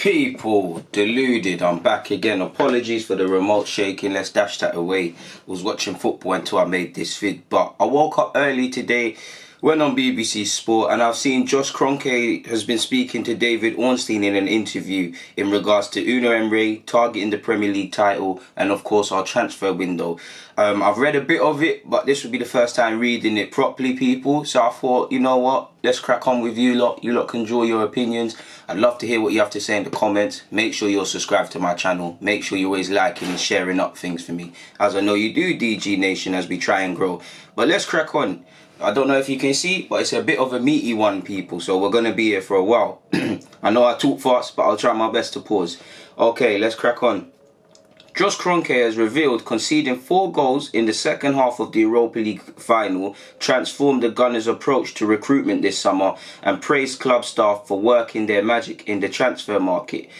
People, deluded, I'm back again. Apologies for the remote shaking, let's dash that away. Was watching football until I made this vid, but I woke up early today, went on BBC Sport, and I've seen Josh Kroenke has been speaking to David Ornstein in an interview in regards to Unai Emery targeting the Premier League title and of course our transfer window. I've read a bit of it, but this would be the first time reading it properly, people. So I thought, you know what, let's crack on with you lot. You lot can draw your opinions. I'd love to hear what you have to say in the comments. Make sure you're subscribed to my channel. Make sure you're always liking and sharing up things for me, as I know you do, DG Nation, as we try and grow. But let's crack on. I don't know if you can see, but it's a bit of a meaty one, people, so we're going to be here for a while. I know I talk fast, but I'll try my best to pause. Okay, let's crack on. Josh Kroenke has revealed conceding 4 goals in the second half of the Europa League final transformed the Gunners' approach to recruitment this summer and praised club staff for working their magic in the transfer market.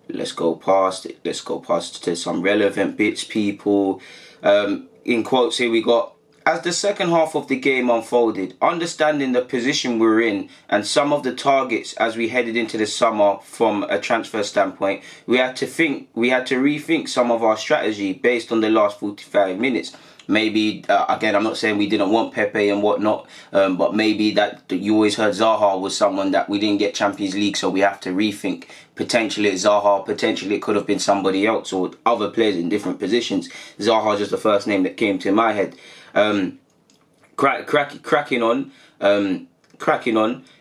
Let's go past it. Let's go past to some relevant bits, people. In quotes here we got, as the second half of the game unfolded, understanding the position we were in and some of the targets as we headed into the summer from a transfer standpoint, we had to rethink some of our strategy based on the last 45 minutes. Maybe, again, I'm not saying we didn't want Pepe and whatnot, but maybe that you always heard Zaha was someone that we didn't get Champions League, so we have to rethink. Potentially it's Zaha, potentially it could have been somebody else or other players in different positions. Zaha is just the first name that came to my head. Cracking on.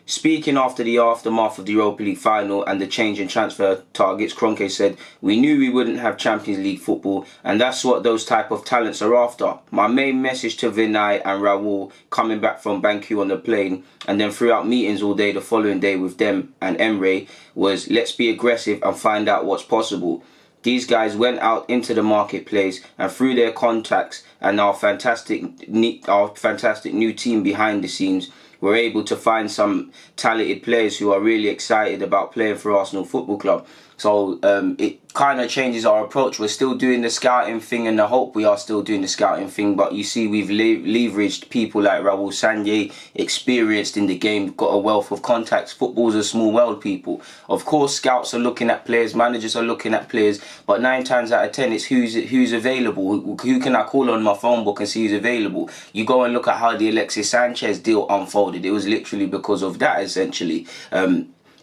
Speaking after the aftermath of the Europa League final and the change in transfer targets, Kroenke said, "We knew we wouldn't have Champions League football, and that's what those type of talents are after. My main message to Vinay and Raul coming back from Banku on the plane, and then throughout meetings all day the following day with them and Emre, was let's be aggressive and find out what's possible. These guys went out into the marketplace and through their contacts and our fantastic new team behind the scenes, we're able to find some talented players who are really excited about playing for Arsenal Football Club." So it kind of changes our approach. We're still doing the scouting thing, and I hope we are still doing the scouting thing, but you see we've leveraged people like Raul Sanjay, experienced in the game, got a wealth of contacts. Football's a small world, people. Of course, scouts are looking at players, managers are looking at players, but 9 times out of 10 it's who's available. Who can I call on my phone book and see who's available? You go and look at how the Alexis Sanchez deal unfolded. It was literally because of that, essentially.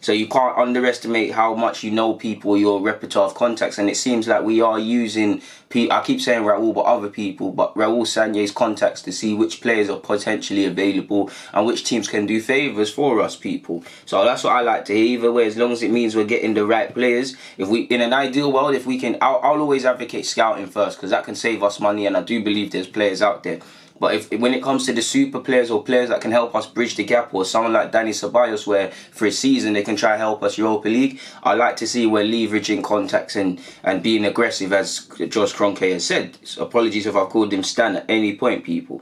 So you can't underestimate how much you know people, your repertoire of contacts, and it seems like we are using, I keep saying Raul, but other people, but Raul Sanjay's contacts to see which players are potentially available and which teams can do favours for us, people. So that's what I like to hear, either way, as long as it means we're getting the right players. If we, in an ideal world, if we can, I'll always advocate scouting first, because that can save us money, and I do believe there's players out there. But when it comes to the super players or players that can help us bridge the gap, or someone like Dani Ceballos, where for a season they can try to help us Europa League, I like to see we're leveraging contacts and being aggressive, as Josh Kroenke has said. So apologies if I've called him Stan at any point, people.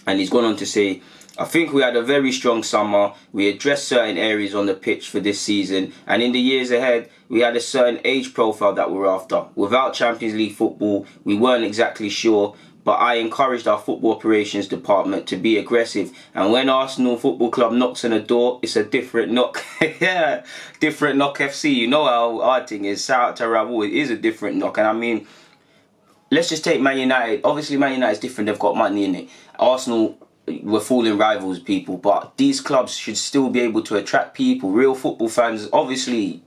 And he's gone on to say, "I think we had a very strong summer. We addressed certain areas on the pitch for this season, and in the years ahead, we had a certain age profile that we're after. Without Champions League football, we weren't exactly sure, but I encouraged our football operations department to be aggressive. And when Arsenal Football Club knocks on the door, it's a different knock." Yeah, different knock FC. You know how our thing is. Shout out to Raul. It is a different knock. And I mean, let's just take Man United. Obviously, Man United is different. They've got money in it. Arsenal, we're falling rivals, people. But these clubs should still be able to attract people, real football fans. Obviously,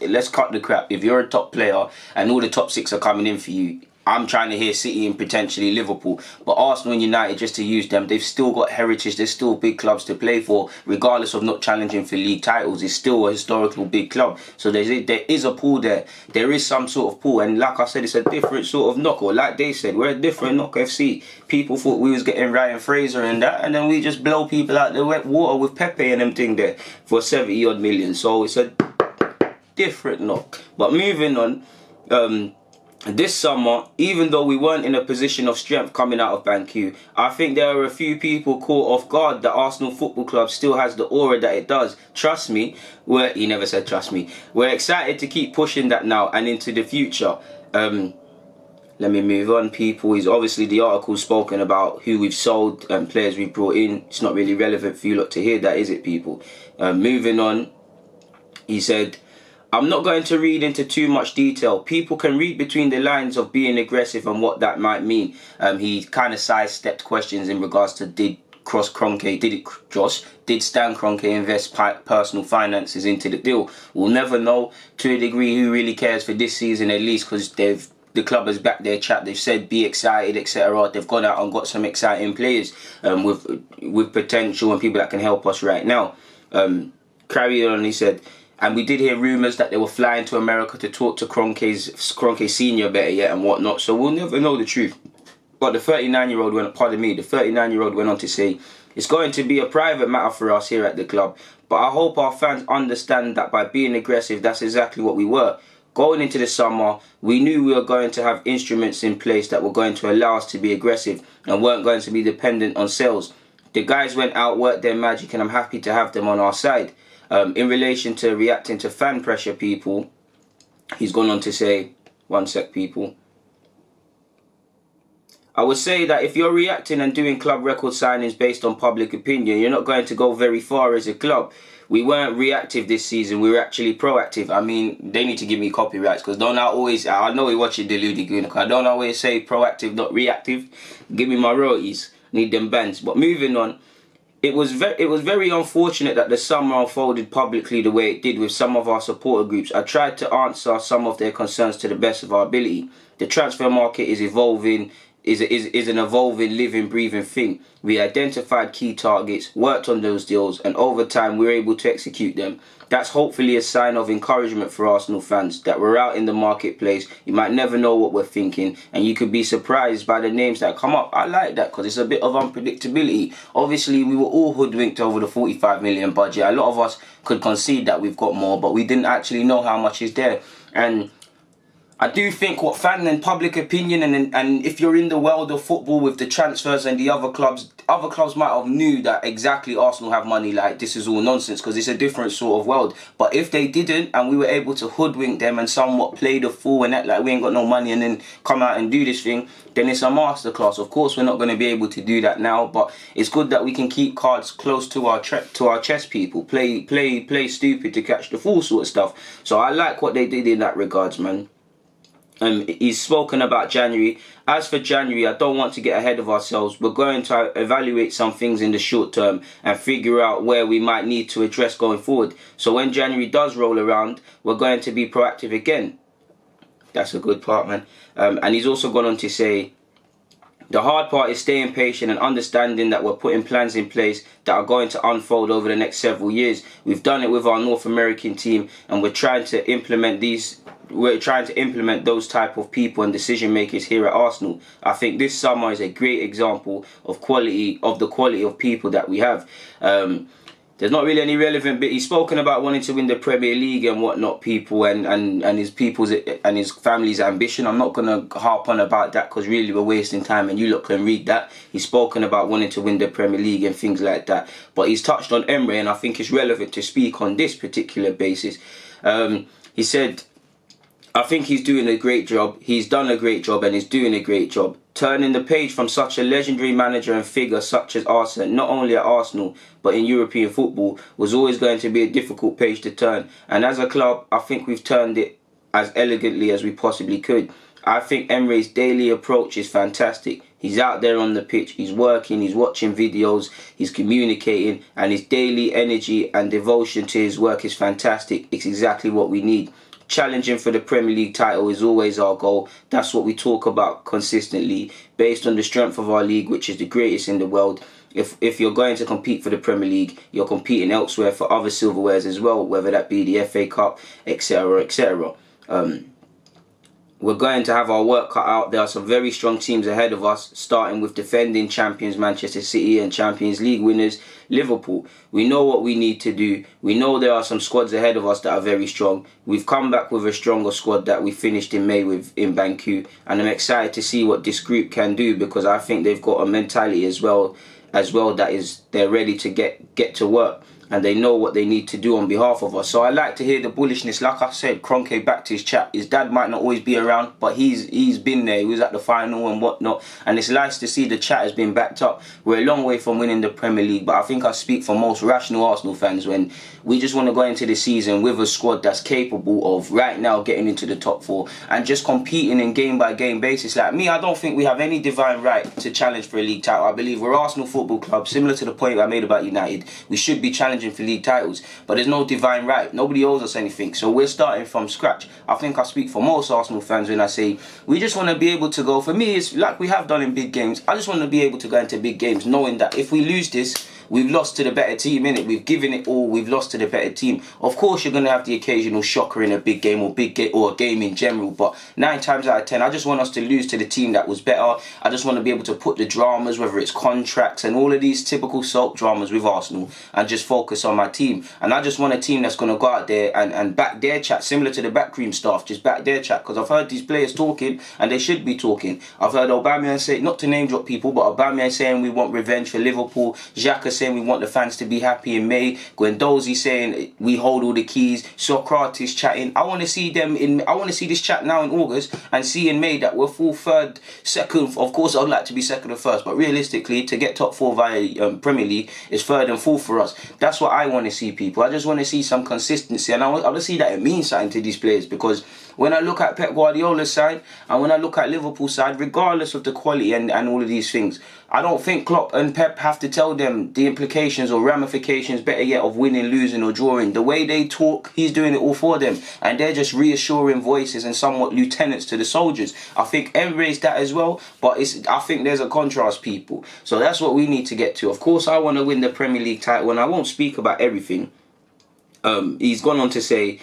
let's cut the crap. If you're a top player and all the top 6 are coming in for you, I'm trying to hear City and potentially Liverpool. But Arsenal and United, just to use them, they've still got heritage. There's still big clubs to play for, regardless of not challenging for league titles. It's still a historical big club. So there is a pool there. There is some sort of pool. And like I said, it's a different sort of knock. Or like they said, we're a different knock FC. People thought we was getting Ryan Fraser and that, and then we just blow people out the wet water with Pepe and them thing there for 70 odd million. So it's a different knock. But moving on, this summer, even though we weren't in a position of strength coming out of Banku, I think there are a few people caught off guard that Arsenal Football Club still has the aura that it does. Trust me, he never said trust me. We're excited to keep pushing that now and into the future. Let me move on, people. Is obviously the article spoken about who we've sold and players we've brought in. It's not really relevant for you lot to hear that, is it, people? Moving on, he said, I'm not going to read into too much detail. People can read between the lines of being aggressive and what that might mean. He kind of sidestepped questions in regards to did Stan Kroenke invest personal finances into the deal? We'll never know to a degree who really cares for this season, at least, because the club has backed their chap. They've said be excited, etc. They've gone out and got some exciting players with potential and people that can help us right now. Carry on, he said. And we did hear rumours that they were flying to America to talk to Kroenke Senior, better yet, and whatnot. So we'll never know the truth. But the 39-year-old went on to say, it's going to be a private matter for us here at the club. But I hope our fans understand that by being aggressive, that's exactly what we were. Going into the summer, we knew we were going to have instruments in place that were going to allow us to be aggressive and weren't going to be dependent on sales. The guys went out, worked their magic, and I'm happy to have them on our side. In relation to reacting to fan pressure, people, he's gone on to say, one sec, people. I would say that if you're reacting and doing club record signings based on public opinion, you're not going to go very far as a club. We weren't reactive this season, we were actually proactive. I mean, they need to give me copyrights, because I know we're watching Deluded, Gooner, I don't always say proactive, not reactive. Give me my royalties, need them bands. But moving on. It was very unfortunate that the summer unfolded publicly the way it did with some of our supporter groups. I tried to answer some of their concerns to the best of our ability. The transfer market is evolving, is an evolving, living, breathing thing. We identified key targets, worked on those deals, and over time we were able to execute them. That's hopefully a sign of encouragement for Arsenal fans, that we're out in the marketplace. You might never know what we're thinking, and you could be surprised by the names that come up. I like that, because it's a bit of unpredictability. Obviously, we were all hoodwinked over the 45 million budget. A lot of us could concede that we've got more, but we didn't actually know how much is there. And I do think what fan and public opinion and if you're in the world of football with the transfers and the other clubs might have knew that exactly Arsenal have money, like this is all nonsense because it's a different sort of world. But if they didn't and we were able to hoodwink them and somewhat play the fool and act like we ain't got no money and then come out and do this thing, then it's a masterclass. Of course, we're not going to be able to do that now, but it's good that we can keep cards close to our chest, people. Play stupid to catch the fool sort of stuff. So I like what they did in that regards, man. He's spoken about January. As for January, I don't want to get ahead of ourselves. We're going to evaluate some things in the short term and figure out where we might need to address going forward. So when January does roll around, we're going to be proactive again. That's a good part, man. And he's also gone on to say, the hard part is staying patient and understanding that we're putting plans in place that are going to unfold over the next several years. We've done it with our North American team, and we're trying to implement those type of people and decision makers here at Arsenal. I think this summer is a great example of the quality of people that we have. There's not really any relevant bit. He's spoken about wanting to win the Premier League and whatnot, people, and his people's and his family's ambition. I'm not going to harp on about that because really we're wasting time and you lot can read that. He's spoken about wanting to win the Premier League and things like that. But he's touched on Emre, and I think it's relevant to speak on this particular basis. He said, I think he's doing a great job. He's done a great job and he's doing a great job. Turning the page from such a legendary manager and figure such as Arsene, not only at Arsenal, but in European football, was always going to be a difficult page to turn. And as a club, I think we've turned it as elegantly as we possibly could. I think Emre's daily approach is fantastic. He's out there on the pitch, he's working, he's watching videos, he's communicating, and his daily energy and devotion to his work is fantastic. It's exactly what we need. Challenging for the Premier League title is always our goal. That's what we talk about consistently, based on the strength of our league, which is the greatest in the world. If you're going to compete for the Premier League, you're competing elsewhere for other silverwares as well, whether that be the FA Cup, etc., etc. We're going to have our work cut out. There are some very strong teams ahead of us, starting with defending champions Manchester City and Champions League winners Liverpool. We know what we need to do. We know there are some squads ahead of us that are very strong. We've come back with a stronger squad that we finished in May with in Baku, and I'm excited to see what this group can do, because I think they've got a mentality as well that is they're ready to get to work. and they know what they need to do on behalf of us. So I like to hear the bullishness. Like I said, Kroenke back to his chat. His dad might not always be around, but he's been there. He was at the final and whatnot, and it's nice to see the chat has been backed up. We're a long way from winning the Premier League, but I think I speak for most rational Arsenal fans when we just want to go into the season with a squad that's capable of right now getting into the top 4 and just competing in game by game basis. Like me, I don't think we have any divine right to challenge for a league title. I believe we're Arsenal Football Club, similar to the point I made about United. We should be challenging for league titles, but there's no divine right. Nobody owes us anything, so we're starting from scratch. I think I speak for most Arsenal fans when I say we just want to be able to go. For me, it's like we have done in big games. I just want to be able to go into big games knowing that if we lose this, we've lost to the better team, innit? We've given it all, we've lost to the better team. Of course, you're going to have the occasional shocker in a big game or a game in general, but 9 times out of 10, I just want us to lose to the team that was better. I just want to be able to put the dramas, whether it's contracts and all of these typical soap dramas with Arsenal, and just focus on my team. And I just want a team that's going to go out there and back their chat, similar to the backroom staff, just back their chat, because I've heard these players talking, and they should be talking. I've heard Aubameyang say, not to name drop people, but Aubameyang saying we want revenge for Liverpool, Xhaka saying we want the fans to be happy in May, Guendouzi saying we hold all the keys, Socrates chatting. I want to see this chat now in August and see in May that we're full third, second. Of course, I'd like to be second or first, but realistically, to get top 4 via Premier League is third and fourth for us. That's what I want to see, people. I just want to see some consistency, and I want to see that it means something to these players, because when I look at Pep Guardiola's side and when I look at Liverpool's side, regardless of the quality and all of these things, I don't think Klopp and Pep have to tell them the implications or ramifications, better yet, of winning, losing or drawing. The way they talk, he's doing it all for them, and they're just reassuring voices and somewhat lieutenants to the soldiers. I think Emre's that as well, but I think there's a contrast, people. So that's what we need to get to. Of course, I want to win the Premier League title, and I won't speak about everything. He's gone on to say,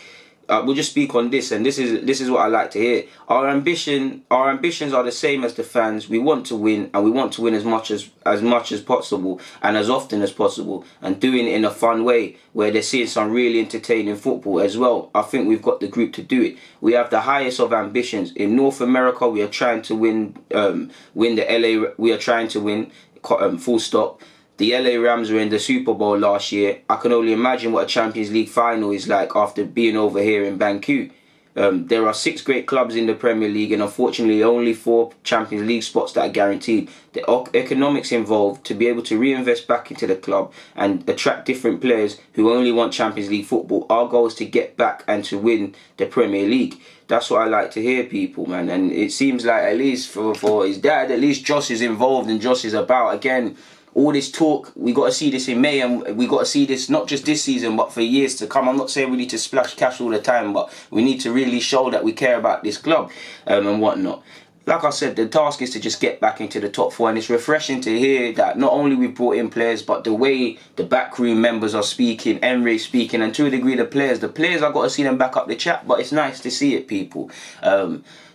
we'll just speak on this, and this is what I like to hear. Our ambitions are the same as the fans. We want to win, and we want to win as much as possible and as often as possible, and doing it in a fun way where they're seeing some really entertaining football as well. I think we've got the group to do it. We have the highest of ambitions in North America. We are trying to win the LA. We are trying to win. Full stop. The LA Rams were in the Super Bowl last year. I can only imagine what a Champions League final is like after being over here in Banku. There are 6 great clubs in the Premier League, and unfortunately only 4 Champions League spots that are guaranteed. The economics involved to be able to reinvest back into the club and attract different players who only want Champions League football. Our goal is to get back and to win the Premier League. That's what I like to hear, people, man. And it seems like, at least for his dad, at least Josh is involved and Josh is about. Again, all this talk, we got to see this in May, and we got to see this not just this season, but for years to come. I'm not saying we need to splash cash all the time, but we need to really show that we care about this club and whatnot. Like I said, the task is to just get back into the top 4, and it's refreshing to hear that not only we've brought in players, but the way the backroom members are speaking, Emre speaking, and to a degree the players I've got to see them back up the chat, but it's nice to see it, people.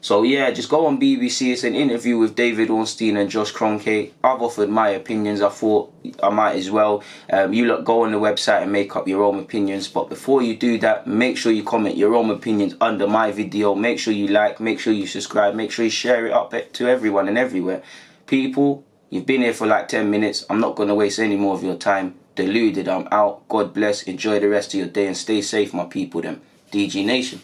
So yeah, just go on BBC. It's an interview with David Ornstein and Josh Kroenke. I've offered my opinions. I thought I might as well. You lot go on the website and make up your own opinions. But before you do that, make sure you comment your own opinions under my video. Make sure you like, make sure you subscribe, make sure you share it up to everyone and everywhere. People, you've been here for like 10 minutes. I'm not going to waste any more of your time. Deluded, I'm out. God bless. Enjoy the rest of your day and stay safe, my people. Them DG Nation.